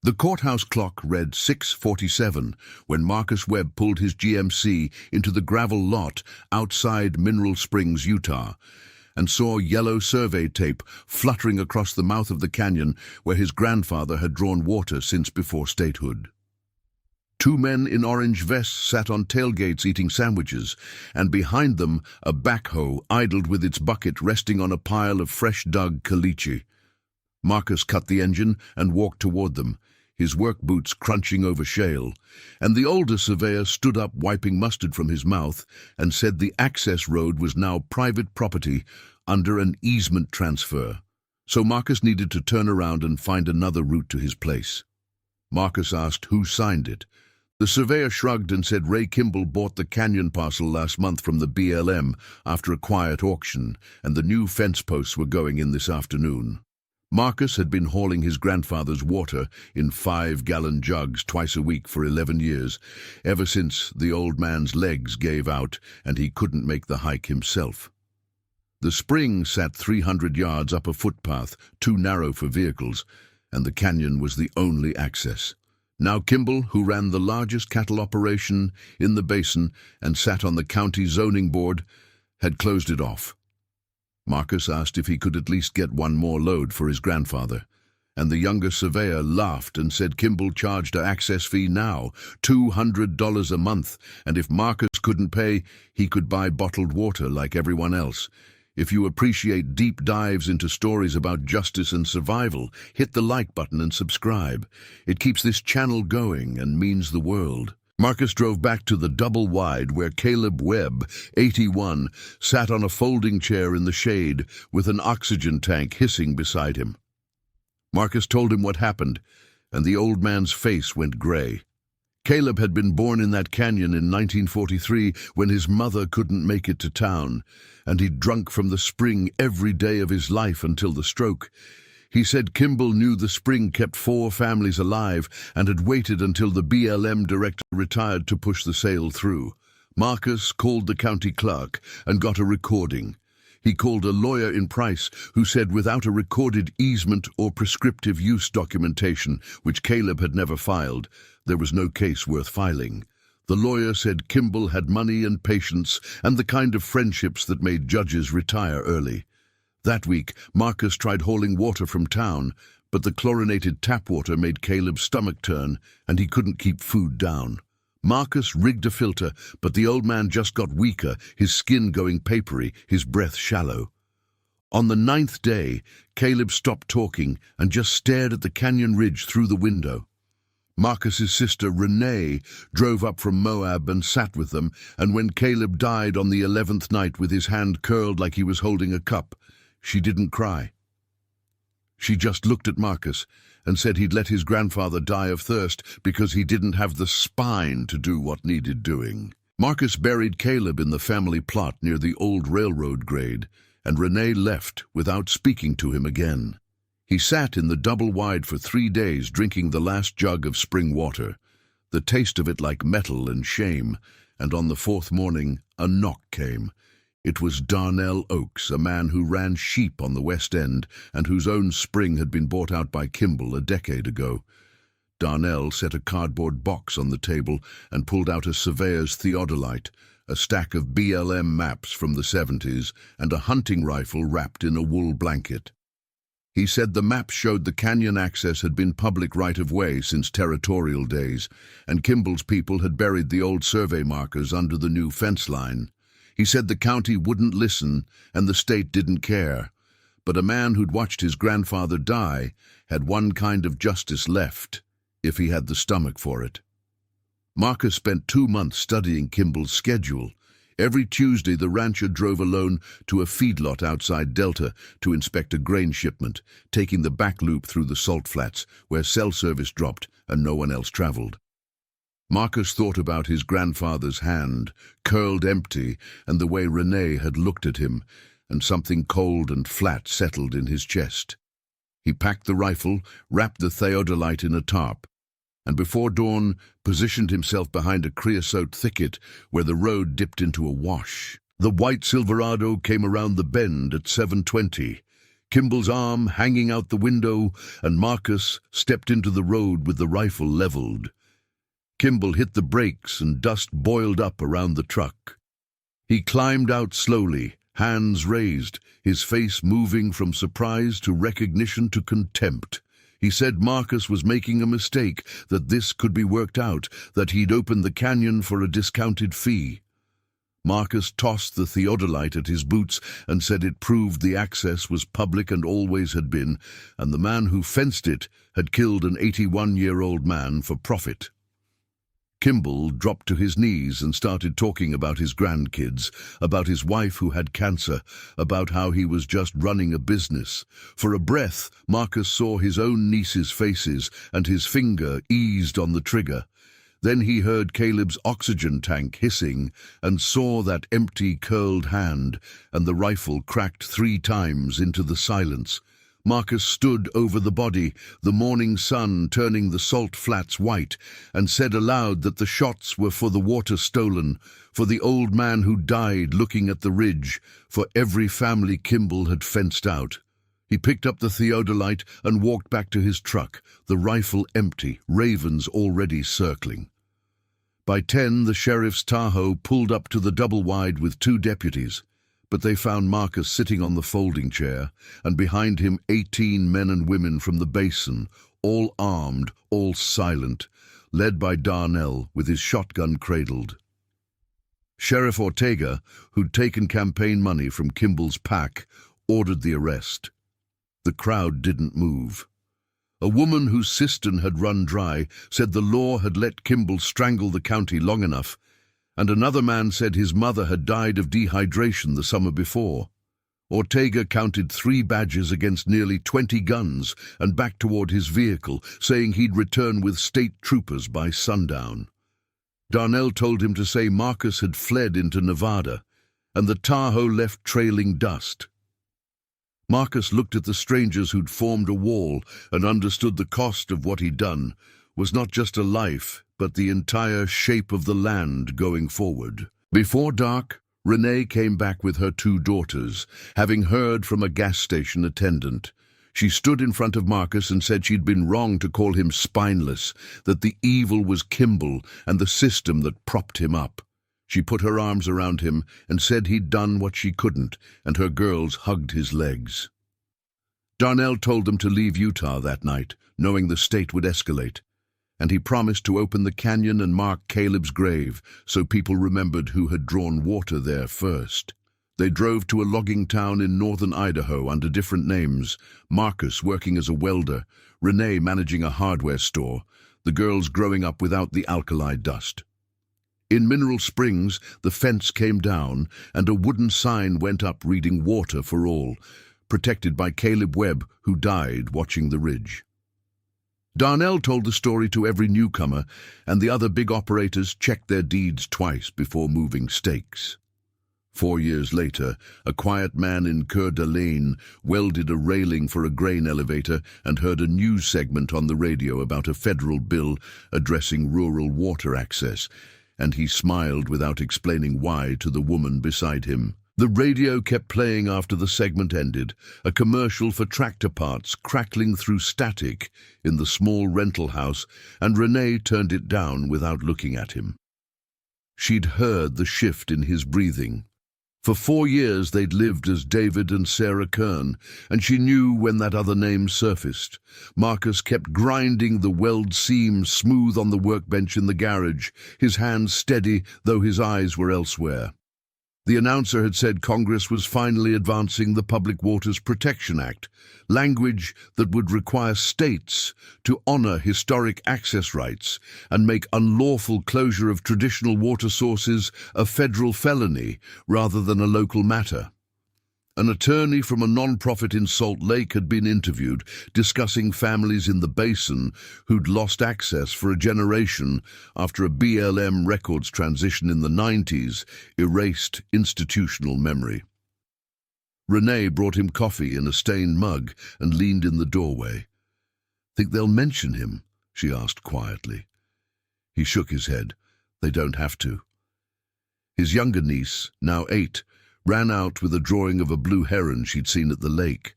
The courthouse clock read 6:47 when Marcus Webb pulled his GMC into the gravel lot outside Mineral Springs, Utah, and saw yellow survey tape fluttering across the mouth of the canyon where his grandfather had drawn water since before statehood. Two men in orange vests sat on tailgates eating sandwiches, and behind them a backhoe idled with its bucket resting on a pile of fresh-dug caliche. Marcus cut the engine and walked toward them, his work boots crunching over shale, and the older surveyor stood up wiping mustard from his mouth and said the access road was now private property under an easement transfer, so Marcus needed to turn around and find another route to his place. Marcus asked who signed it. The surveyor shrugged and said Ray Kimball bought the canyon parcel last month from the BLM after a quiet auction, and the new fence posts were going in this afternoon. Marcus had been hauling his grandfather's water in 5-gallon jugs twice a week for 11 years, ever since the old man's legs gave out and he couldn't make the hike himself. The spring sat 300 yards up a footpath, too narrow for vehicles, and the canyon was the only access. Now Kimball, who ran the largest cattle operation in the basin and sat on the county zoning board, had closed it off. Marcus asked if he could at least get one more load for his grandfather, and the younger surveyor laughed and said Kimball charged an access fee now, $200 a month, and if Marcus couldn't pay, he could buy bottled water like everyone else. If you appreciate deep dives into stories about justice and survival, hit the like button and subscribe. It keeps this channel going and means the world. Marcus drove back to the double wide where Caleb Webb, 81, sat on a folding chair in the shade with an oxygen tank hissing beside him. Marcus told him what happened, and the old man's face went gray. Caleb had been born in that canyon in 1943 when his mother couldn't make it to town, and he'd drunk from the spring every day of his life until the stroke. He said Kimball knew the spring kept 4 families alive and had waited until the BLM director retired to push the sale through. Marcus called the county clerk and got a recording. He called a lawyer in Price who said without a recorded easement or prescriptive use documentation, which Caleb had never filed, there was no case worth filing. The lawyer said Kimball had money and patience and the kind of friendships that made judges retire early. That week, Marcus tried hauling water from town, but the chlorinated tap water made Caleb's stomach turn and he couldn't keep food down. Marcus rigged a filter, but the old man just got weaker, his skin going papery, his breath shallow. On the 9th day, Caleb stopped talking and just stared at the canyon ridge through the window. Marcus's sister, Renee, drove up from Moab and sat with them, and when Caleb died on the 11th night with his hand curled like he was holding a cup, she didn't cry. She just looked at Marcus and said he'd let his grandfather die of thirst because he didn't have the spine to do what needed doing. Marcus buried Caleb in the family plot near the old railroad grade, and Renee left without speaking to him again. He sat in the double wide for 3 days drinking the last jug of spring water, the taste of it like metal and shame, and on the 4th morning a knock came. It was Darnell Oakes, a man who ran sheep on the West End and whose own spring had been bought out by Kimball a decade ago. Darnell set a cardboard box on the table and pulled out a surveyor's theodolite, a stack of BLM maps from the 70s, and a hunting rifle wrapped in a wool blanket. He said the maps showed the canyon access had been public right-of-way since territorial days, and Kimball's people had buried the old survey markers under the new fence line. He said the county wouldn't listen and the state didn't care, but a man who'd watched his grandfather die had one kind of justice left, if he had the stomach for it. Marcus spent 2 months studying Kimball's schedule. Every Tuesday the rancher drove alone to a feedlot outside Delta to inspect a grain shipment, taking the back loop through the salt flats, where cell service dropped and no one else traveled. Marcus thought about his grandfather's hand, curled empty, and the way Renee had looked at him, and something cold and flat settled in his chest. He packed the rifle, wrapped the theodolite in a tarp, and before dawn positioned himself behind a creosote thicket where the road dipped into a wash. The white Silverado came around the bend at 7:20. Kimball's arm hanging out the window, and Marcus stepped into the road with the rifle leveled. Kimball hit the brakes and dust boiled up around the truck. He climbed out slowly, hands raised, his face moving from surprise to recognition to contempt. He said Marcus was making a mistake, that this could be worked out, that he'd opened the canyon for a discounted fee. Marcus tossed the theodolite at his boots and said it proved the access was public and always had been, and the man who fenced it had killed an 81-year-old man for profit. Kimball dropped to his knees and started talking about his grandkids, about his wife who had cancer, about how he was just running a business. For a breath, Marcus saw his own niece's faces, and his finger eased on the trigger. Then he heard Caleb's oxygen tank hissing and saw that empty, curled hand, and the rifle cracked 3 times into the silence. Marcus stood over the body, the morning sun turning the salt flats white, and said aloud that the shots were for the water stolen, for the old man who died looking at the ridge, for every family Kimball had fenced out. He picked up the theodolite and walked back to his truck, the rifle empty, ravens already circling. By 10, the sheriff's Tahoe pulled up to the double-wide with 2 deputies, but they found Marcus sitting on the folding chair, and behind him 18 men and women from the basin, all armed, all silent, led by Darnell with his shotgun cradled. Sheriff Ortega, who'd taken campaign money from Kimball's pack, ordered the arrest. The crowd didn't move. A woman whose cistern had run dry said the law had let Kimball strangle the county long enough, and another man said his mother had died of dehydration the summer before. Ortega counted 3 badges against nearly 20 guns and backed toward his vehicle, saying he'd return with state troopers by sundown. Darnell told him to say Marcus had fled into Nevada, and the Tahoe left trailing dust. Marcus looked at the strangers who'd formed a wall and understood the cost of what he'd done was not just a life, but the entire shape of the land going forward. Before dark, Renee came back with her 2 daughters, having heard from a gas station attendant. She stood in front of Marcus and said she'd been wrong to call him spineless, that the evil was Kimball and the system that propped him up. She put her arms around him and said he'd done what she couldn't, and her girls hugged his legs. Darnell told them to leave Utah that night, knowing the state would escalate, and he promised to open the canyon and mark Caleb's grave so people remembered who had drawn water there first. They drove to a logging town in northern Idaho under different names, Marcus working as a welder, Renee managing a hardware store, the girls growing up without the alkali dust. In Mineral Springs, the fence came down and a wooden sign went up reading "Water for All," protected by Caleb Webb, who died watching the ridge. Darnell told the story to every newcomer, and the other big operators checked their deeds twice before moving stakes. 4 years later, a quiet man in Coeur d'Alene welded a railing for a grain elevator and heard a news segment on the radio about a federal bill addressing rural water access, and he smiled without explaining why to the woman beside him. The radio kept playing after the segment ended, a commercial for tractor parts crackling through static in the small rental house, and Renee turned it down without looking at him. She'd heard the shift in his breathing. For 4 years they'd lived as David and Sarah Kern, and she knew when that other name surfaced. Marcus kept grinding the weld seam smooth on the workbench in the garage, his hands steady though his eyes were elsewhere. The announcer had said Congress was finally advancing the Public Waters Protection Act, language that would require states to honor historic access rights and make unlawful closure of traditional water sources a federal felony rather than a local matter. An attorney from a non-profit in Salt Lake had been interviewed, discussing families in the basin who'd lost access for a generation after a BLM records transition in the 90s erased institutional memory. Renee brought him coffee in a stained mug and leaned in the doorway. "Think they'll mention him?" she asked quietly. He shook his head. "They don't have to." His younger niece, now 8, ran out with a drawing of a blue heron she'd seen at the lake.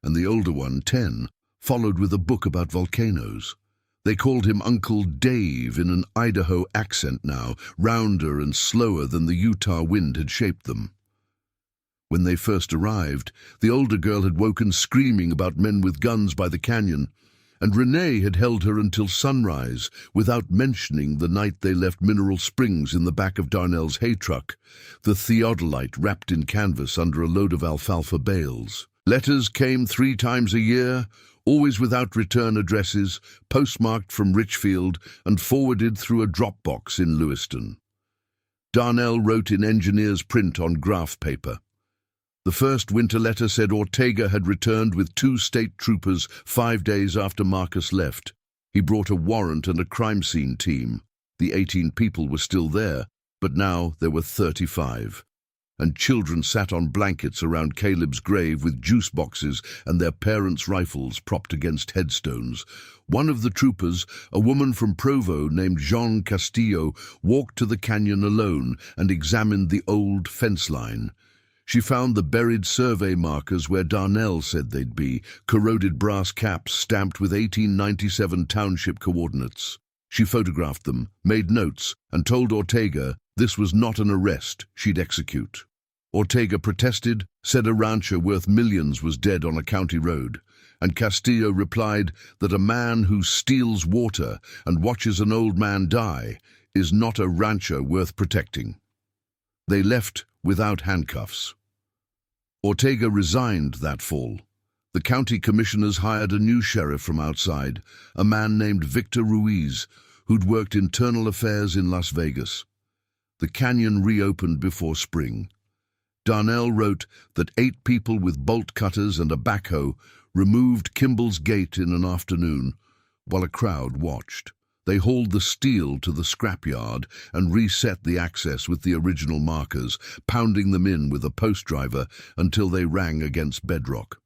and the older one, 10, followed with a book about volcanoes. They called him Uncle Dave in an Idaho accent now, rounder and slower than the Utah wind had shaped them. When they first arrived, the older girl had woken screaming about men with guns by the canyon, and Renee had held her until sunrise without mentioning the night they left Mineral Springs in the back of Darnell's hay truck, the theodolite wrapped in canvas under a load of alfalfa bales. Letters came 3 times a year, always without return addresses, postmarked from Richfield and forwarded through a drop box in Lewiston. Darnell wrote in engineer's print on graph paper. The first winter letter said Ortega had returned with 2 state troopers 5 days after Marcus left. He brought a warrant and a crime scene team. The 18 people were still there, but now there were 35. And children sat on blankets around Caleb's grave with juice boxes and their parents' rifles propped against headstones. One of the troopers, a woman from Provo named Jean Castillo, walked to the canyon alone and examined the old fence line. She found the buried survey markers where Darnell said they'd be, corroded brass caps stamped with 1897 township coordinates. She photographed them, made notes, and told Ortega this was not an arrest she'd execute. Ortega protested, said a rancher worth millions was dead on a county road, and Castillo replied that a man who steals water and watches an old man die is not a rancher worth protecting. They left without handcuffs. Ortega resigned that fall. The county commissioners hired a new sheriff from outside, a man named Victor Ruiz, who'd worked internal affairs in Las Vegas. The canyon reopened before spring. Darnell wrote that 8 people with bolt cutters and a backhoe removed Kimball's Gate in an afternoon, while a crowd watched. They hauled the steel to the scrapyard and reset the access with the original markers, pounding them in with a post driver until they rang against bedrock.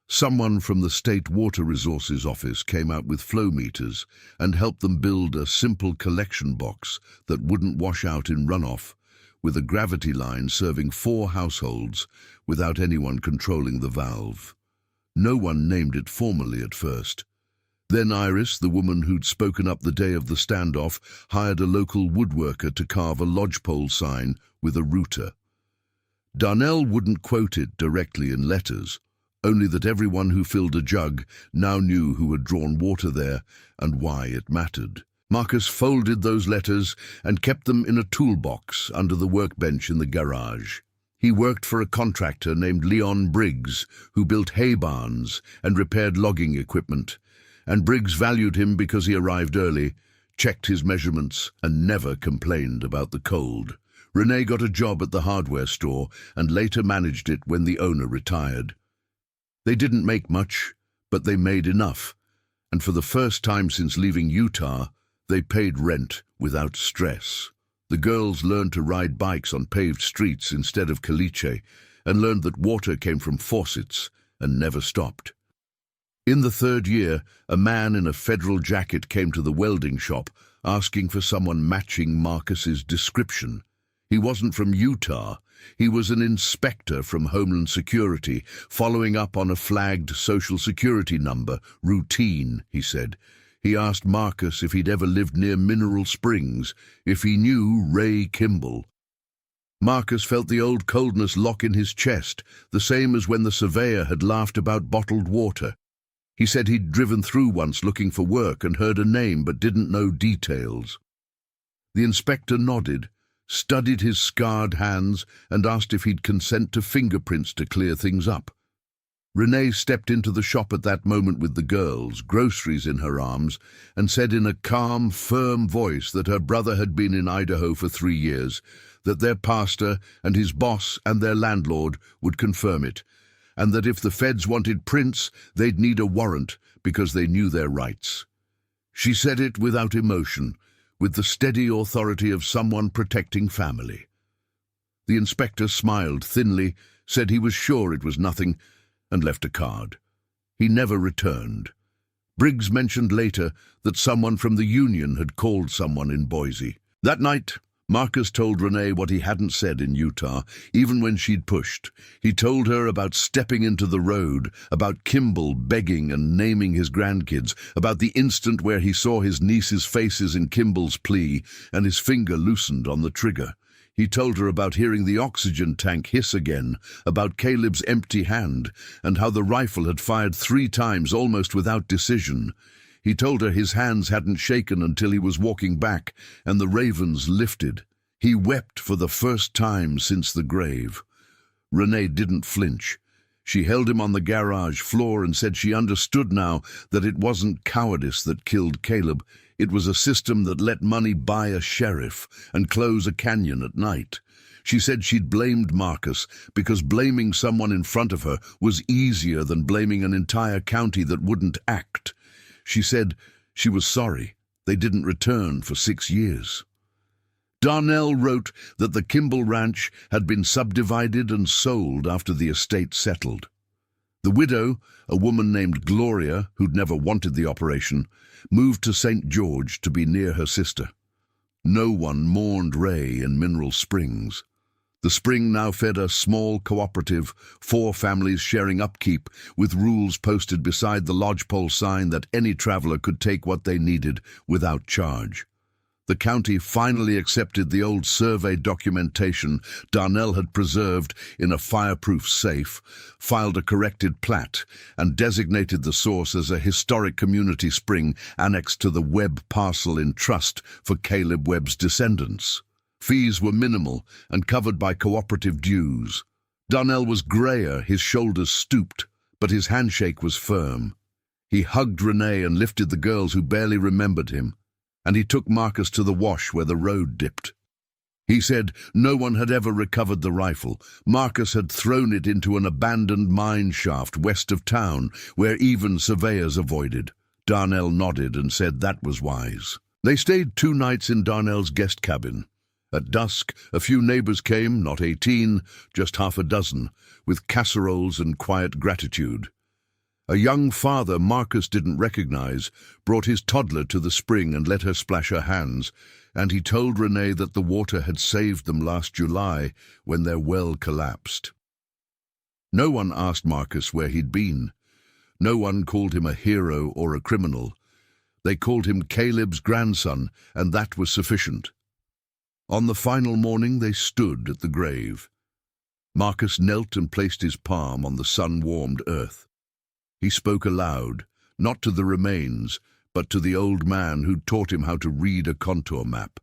Someone from the State Water Resources Office came out with flow meters and helped them build a simple collection box that wouldn't wash out in runoff, with a gravity line serving 4 households without anyone controlling the valve. No one named it formally at first. Then Iris, the woman who'd spoken up the day of the standoff, hired a local woodworker to carve a lodgepole sign with a router. Darnell wouldn't quote it directly in letters, only that everyone who filled a jug now knew who had drawn water there and why it mattered. Marcus folded those letters and kept them in a toolbox under the workbench in the garage. He worked for a contractor named Leon Briggs, who built hay barns and repaired logging equipment, and Briggs valued him because he arrived early, checked his measurements, and never complained about the cold. Renee got a job at the hardware store and later managed it when the owner retired. They didn't make much, but they made enough, and for the first time since leaving Utah, they paid rent without stress. The girls learned to ride bikes on paved streets instead of caliche, and learned that water came from faucets and never stopped. In the 3rd year, a man in a federal jacket came to the welding shop, asking for someone matching Marcus's description. He wasn't from Utah. He was an inspector from Homeland Security, following up on a flagged Social Security number. Routine, he said. He asked Marcus if he'd ever lived near Mineral Springs, if he knew Ray Kimball. Marcus felt the old coldness lock in his chest, the same as when the surveyor had laughed about bottled water. He said he'd driven through once looking for work and heard a name but didn't know details. The inspector nodded, studied his scarred hands, and asked if he'd consent to fingerprints to clear things up. Renee stepped into the shop at that moment with the girls, groceries in her arms, and said in a calm, firm voice that her brother had been in Idaho for 3 years, that their pastor and his boss and their landlord would confirm it, and that if the feds wanted prints, they'd need a warrant because they knew their rights. She said it without emotion, with the steady authority of someone protecting family. The inspector smiled thinly, said he was sure it was nothing, and left a card. He never returned. Briggs mentioned later that someone from the union had called someone in Boise. That night, Marcus told Renee what he hadn't said in Utah, even when she'd pushed. He told her about stepping into the road, about Kimball begging and naming his grandkids, about the instant where he saw his niece's faces in Kimball's plea, and his finger loosened on the trigger. He told her about hearing the oxygen tank hiss again, about Caleb's empty hand, and how the rifle had fired 3 times almost without decision. He told her his hands hadn't shaken until he was walking back, and the ravens lifted. He wept for the first time since the grave. Renee didn't flinch. She held him on the garage floor and said she understood now that it wasn't cowardice that killed Caleb. It was a system that let money buy a sheriff and close a canyon at night. She said she'd blamed Marcus because blaming someone in front of her was easier than blaming an entire county that wouldn't act. She said she was sorry they didn't return for 6 years. Darnell wrote that the Kimball Ranch had been subdivided and sold after the estate settled. The widow, a woman named Gloria, who'd never wanted the operation, moved to St. George to be near her sister. No one mourned Ray in Mineral Springs. The spring now fed a small cooperative, 4 families sharing upkeep, with rules posted beside the lodgepole sign that any traveler could take what they needed without charge. The county finally accepted the old survey documentation Darnell had preserved in a fireproof safe, filed a corrected plat, and designated the source as a historic community spring annexed to the Webb parcel in trust for Caleb Webb's descendants. Fees were minimal and covered by cooperative dues. Darnell was grayer, his shoulders stooped, but his handshake was firm. He hugged Renee and lifted the girls who barely remembered him, and he took Marcus to the wash where the road dipped. He said no one had ever recovered the rifle. Marcus had thrown it into an abandoned mine shaft west of town, where even surveyors avoided. Darnell nodded and said that was wise. They stayed 2 nights in Darnell's guest cabin. At dusk, a few neighbors came, not 18, just half a dozen, with casseroles and quiet gratitude. A young father Marcus didn't recognize brought his toddler to the spring and let her splash her hands, and he told Renee that the water had saved them last July when their well collapsed. No one asked Marcus where he'd been. No one called him a hero or a criminal. They called him Caleb's grandson, and that was sufficient. On the final morning they stood at the grave. Marcus knelt and placed his palm on the sun-warmed earth. He spoke aloud, not to the remains, but to the old man who'd taught him how to read a contour map.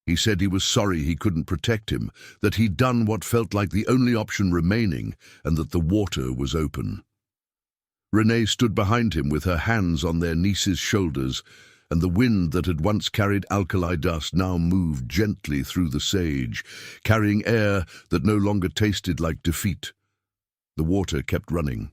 He said he was sorry he couldn't protect him, that he'd done what felt like the only option remaining, and that the water was open. Renee stood behind him with her hands on their niece's shoulders, and the wind that had once carried alkali dust now moved gently through the sage, carrying air that no longer tasted like defeat. The water kept running.